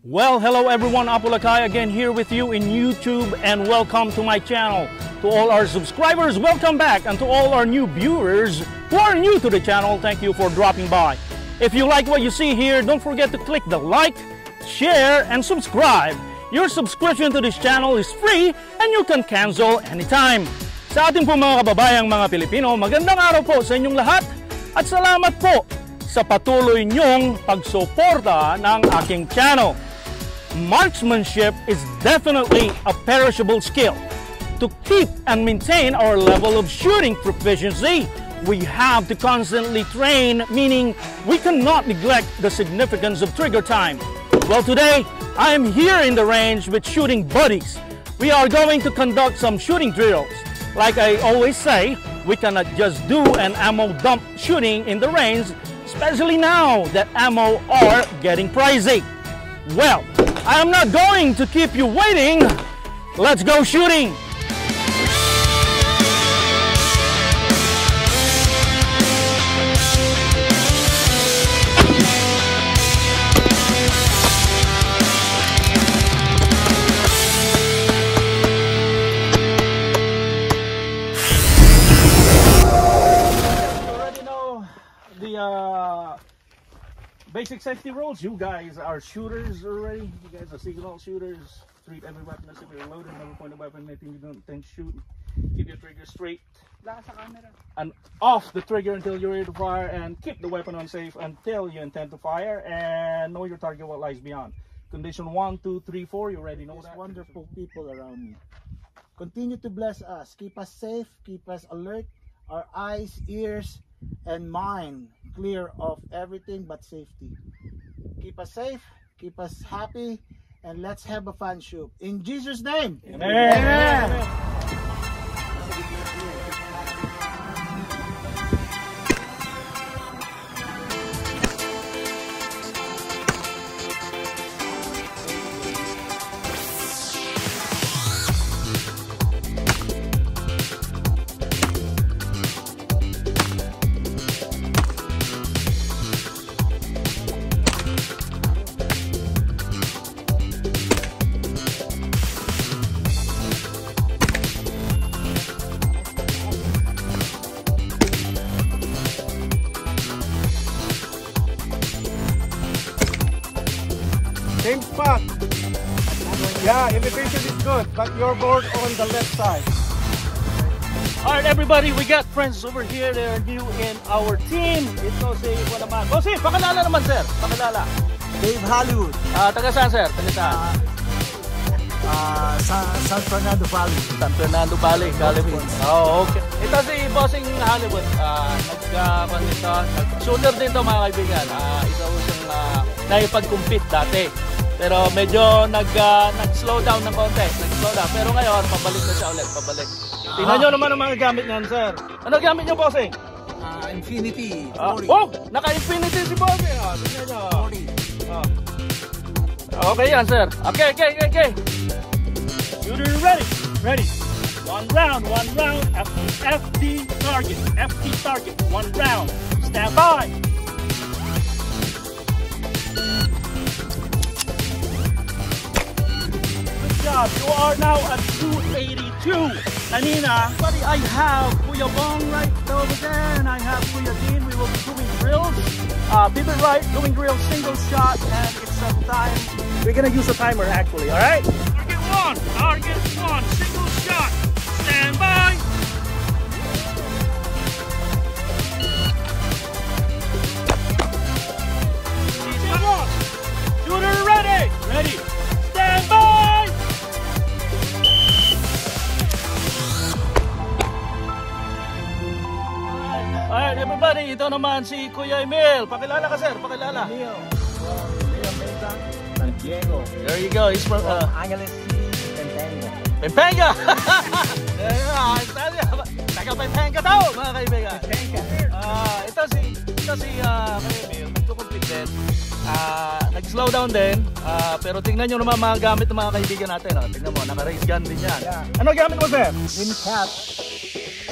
Well, hello everyone, Apolacay again here with you in YouTube, and welcome to my channel. To all our subscribers, welcome back, and to all our new viewers who are new to the channel, thank you for dropping by. If you like what you see here, don't forget to click the like, share, and subscribe. Your subscription to this channel is free and you can cancel anytime. Sa ating po mga kababayang mga Pilipino, magandang araw po sa inyong lahat at salamat po sa patuloy niyong pagsuporta ng aking channel. Marksmanship is definitely a perishable skill. To keep and maintain our level of shooting proficiency, we have to constantly train, meaning we cannot neglect the significance of trigger time. Well, today, I am here in the range with shooting buddies. We are going to conduct some shooting drills. Like I always say, we cannot just do an ammo dump shooting in the range, especially now that ammo are getting pricey. Well, I am not going to keep you waiting. Let's go shooting! Basic safety rules. You guys are shooters already. You guys are signal shooters. Treat every weapon as if you're loaded. Never point a weapon anything you don't think shoot. Keep your trigger straight and off the trigger until you're ready to fire, and keep the weapon on safe until you intend to fire, and know your target, what lies beyond. Condition 1, 2, 3, 4. You already know that. Wonderful people around me. Continue to bless us. Keep us safe. Keep us alert. Our eyes, ears, and mind clear of everything but safety. Keep us safe, keep us happy, and let's have a fun shoot. In Jesus' name. Amen. Amen. Same spot. Yeah, elevation is good, but you're bored on the left side. Alright everybody, we got friends over here. They're new in our team. Ito si Juan naman. Bossy, pakilala naman sir. Pakilala. Dave Hollywood. Taga saan sir? Taga saan? San Fernando Valley. San Fernando Valley, California. Oh, okay. Ito si Bossing Hollywood. Shooter din to mga kaibigan. Isa ko siyang naipag-compete dati. Pero medyo nag-slow down ng konti. Nag-slow down. Pero ngayon, pabalik na siya ulit. Pabalik. Tingnan nyo naman ang mga gamit niyan, sir. Ano gamit nyo, Bossing? Infinity 40. Oh, naka-Infinity si Bossing. Tingnan nyo. 40. Okay yan, sir. Okay. Shooter ready. Ready. One round. FD target. One round. Stand by. Good job. You are now at 282. Kanina, buddy, I have Kuya Bong right over there, and I have Kuya Dean. We will be doing drills. Pivot right, doing drills, single shot, and it's a time. We're gonna use a timer actually, alright? Target one, single shot. Stand by. Season one. Shooter ready. Ready. Stand by. Alright everybody, ito naman si Kuya Emil. Pakilala ka sir, pakilala. Emil Mesa, San Diego. There you go, he's from Angeles Pampanga. Pampanga. Taga Pampanga daw mga kaibigan. Ito si Kuya Emil, nagko-complete din. Nag-slow down din, pero tingnan nyo naman mga gamit ng mga kaibigan natin. Tingnan mo, naka-race gun din yan. Yeah. Ano gamit mo sir?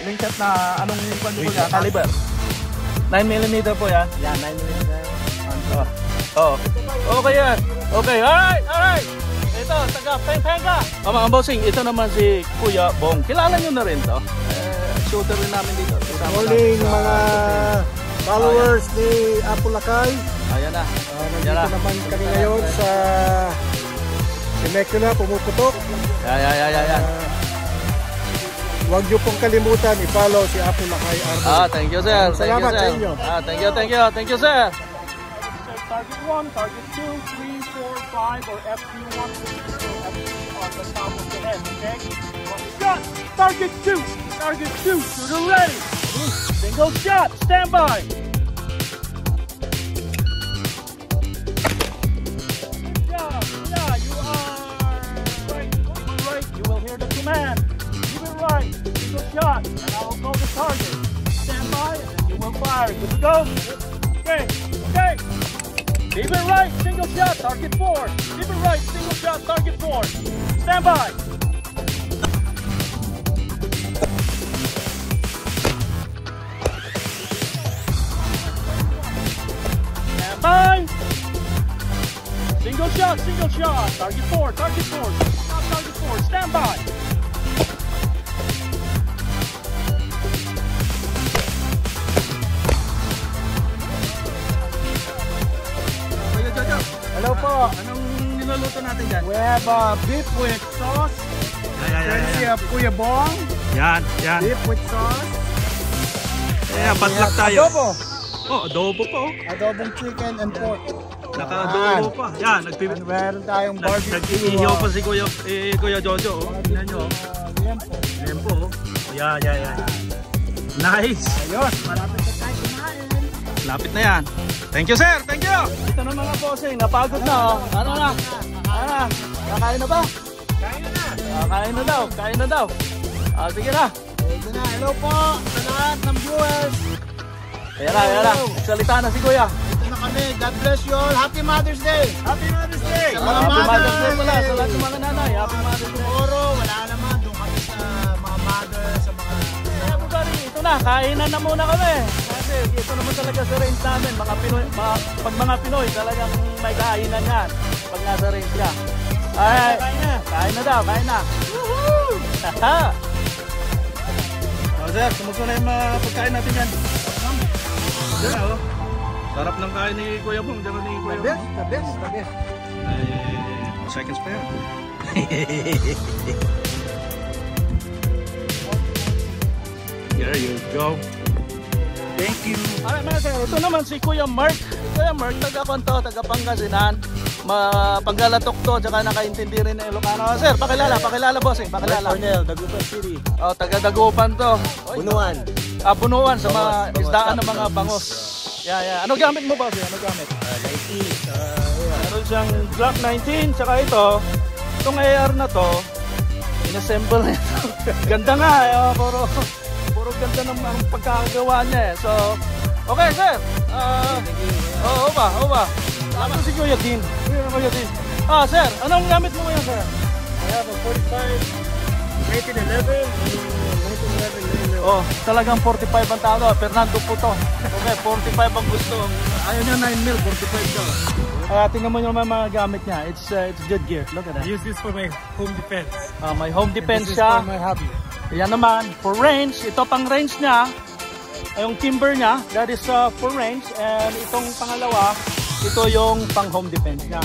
Limcat na anong caliber? 9mm po yan? Yeah, 9mm. Oh. Okay yan. Okay, alright. Ito, taga Pengpenga. Mga bossing, ito naman si Kuya Bong. Kilala nyo na rin to. Shooter rin namin dito. Morning mga followers ni Apulacay. Ayan na. Nandito naman kami ngayon sa Temecula, pumuputok. Yan. Huwag niyo pong kalimutan i-follow si Apulacay Army. Thank you sir. Salamat sa inyo. Thank you sir. Target 1, target 2, 3, 4, 5, or FP1, FP on the top of the head, okay? One shot, target 2, shooter ready. Single shot, stand by. Good job, yeah, you are right, you will hear the command. Keep it right, single shot, and I will call the target. Stand by, and then you will fire. Good to go? Okay. Keep it right, single shot, target 4. Keep it right, single shot, target 4. Stand by. Stand by. Single shot, target 4, target 4. Target 4, stand by. Hello po. Anong niluluto natin dyan? We have beef with sauce. Courtesy of Kuya Bong. Yan. Beef with sauce. Patlak tayo. Adobo. Adobo po. Adobong chicken and pork. Naka-adobo pa. Yan, And meron tayong barbecue. nag-iihaw pa si Kuya Jojo. Tingnan nyo. Liempo. Ayan po. Yan. Nice. Ayos, malapit na tayo kumain. Lapit na yan. Thank you sir, thank you. Ito na mga bossing, napagod na. Ano na? Kakain na ba? Kain na daw. Sige na. Ito na, hello po sa lahat ng viewers. Ayan na. Salita na si Kuya. Ito na kami. God bless you all. Happy Mother's Day. Happy Mother's Day! Sa mga Happy Mother's Day mothers. pala sa lahat ng mga nanay. Happy Mother's Day. Tomorrow, wala naman. Doon kami sa mga mothers, sa mga... Everybody, ito na, kainan na muna kami. Kasi ito naman talaga sa range namin. Pag mga Pinoy, talagang may kainan yan. Pag nasa range ka. Alright, kain na daw. Woohoo! Sir, kumusta na yung mga pagkain natin yan? Sarap ng kain ni Kuya Bong. Diyan ni Kuya Bong. The best. Seconds pa yan. There you go. Thank you. Alright mga sir, ito naman si Kuya Mark. Kuya Mark, taga Pangasinan. Panggalatok to, tsaka nakaintindi rin ng Ilocano. Sir, pakilala bossing, pakilala. Cornel, Dagupan City. Taga Dagupan to. Bunuan. Bunuan sa mga Bangos, isdaan ng bangos, mga bangos. bangos. Yeah. Ano gamit mo bossing? Ano gamit? 19. Meron siyang Glock 19, tsaka itong AR na to, inassemble na ito. Ganda nga, puro ganda ng pagkakagawa niya eh. So, okay sir. Oo ba? Salamat si Kuya Dean. Sir, anong gamit mo ngayon sir? I have a 45, 1911. Talagang 45 ang tao. Fernando po to. Okay, 45 ang gusto. Ayaw niya 9 mil, 45 daw. Tingnan mo yung mga gamit niya. It's good gear. Look at that. I use this for my home defense. May home defense This is siya. for my hobby. Yan naman, for range, ito pang range niya, yung timber niya, that is for range, and itong pangalawa, ito yung pang home defense niya.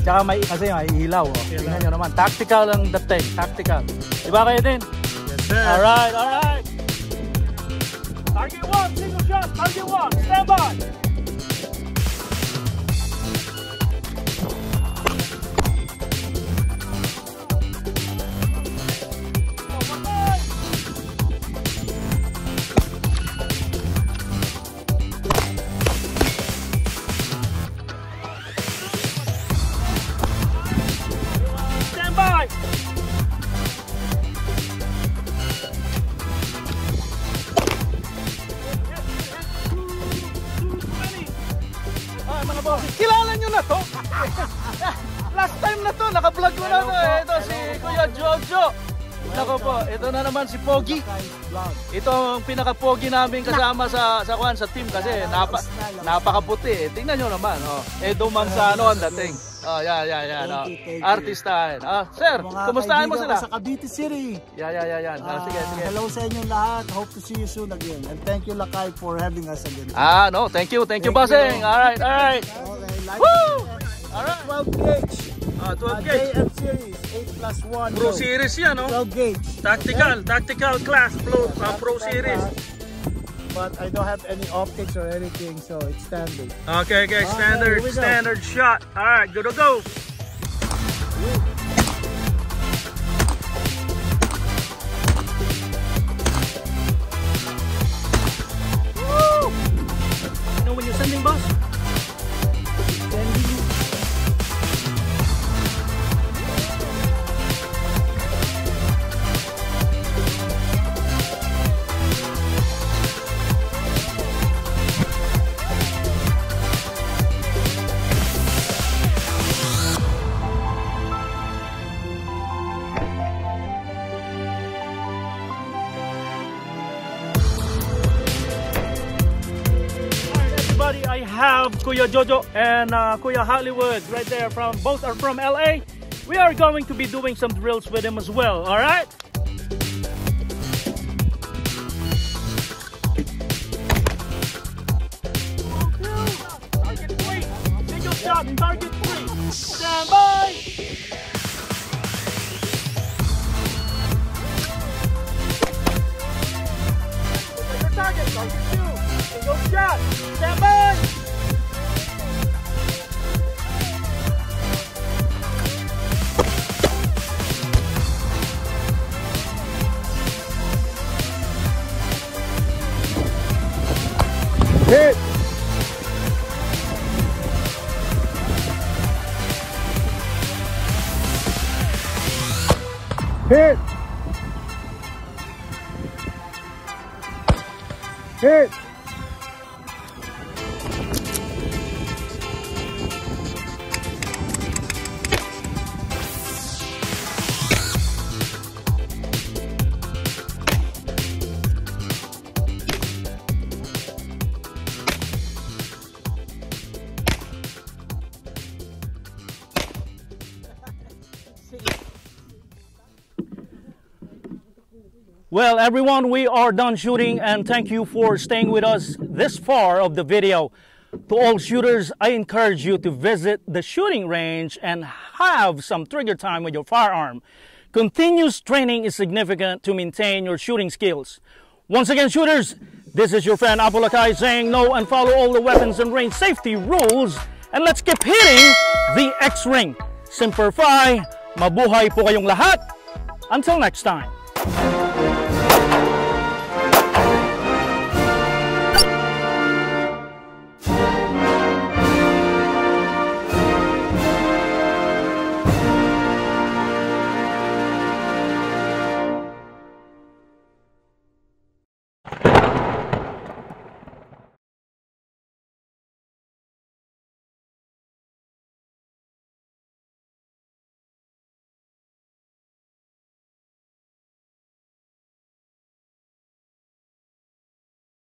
Tsaka kasi may ilaw, tingnan nyo naman, tactical ang dating, tactical. Diba kayo din? Yes, sir. Alright. Target 1, single shot, target 1, stand by! Kilala nyo na to? Last time na to, naka-vlog ko na to. Ito si Kuya Jojo. Nako po, ito na naman si Pogi. Ito ang pinaka-pogi namin kasama sa team kasi napakaputi. Tingnan nyo naman, Edo Manzano ang dating. Oh, yan. Thank you. Artistahin. Sir, Mga kumustahin mo kaibigan sila? ko sa Cavite City. Yan. Sige. Hello sa inyong lahat. Hope to see you soon again. And thank you, Lakay, for having us again. No, thank you, bossing. you. All right. Okay, like Woo! All right. 12 gauge. 12 gauge. JF series, 8+1. Pro series yan, no? 12 gauge. Tactical class, pro series. But I don't have any optics or anything, so it's standard. Okay, here we go. standard shot. All right, good to go. Woo! You know when you're sending, boss? Sending. I have Kuya Jojo and Kuya Hollywood right there. Both are from LA. We are going to be doing some drills with them as well. All right. Target 3. Single shot. Target 3. Stand by. Target 2. Single shot. Stand by. Hit! Hit! Hit! Well, everyone, we are done shooting, and thank you for staying with us this far of the video. To all shooters, I encourage you to visit the shooting range and have some trigger time with your firearm. Continuous training is significant to maintain your shooting skills. Once again, shooters, this is your friend Apo Lakay saying no and follow all the weapons and range safety rules, and let's keep hitting the X-Ring. Semper Fi, mabuhay po kayong lahat. Until next time.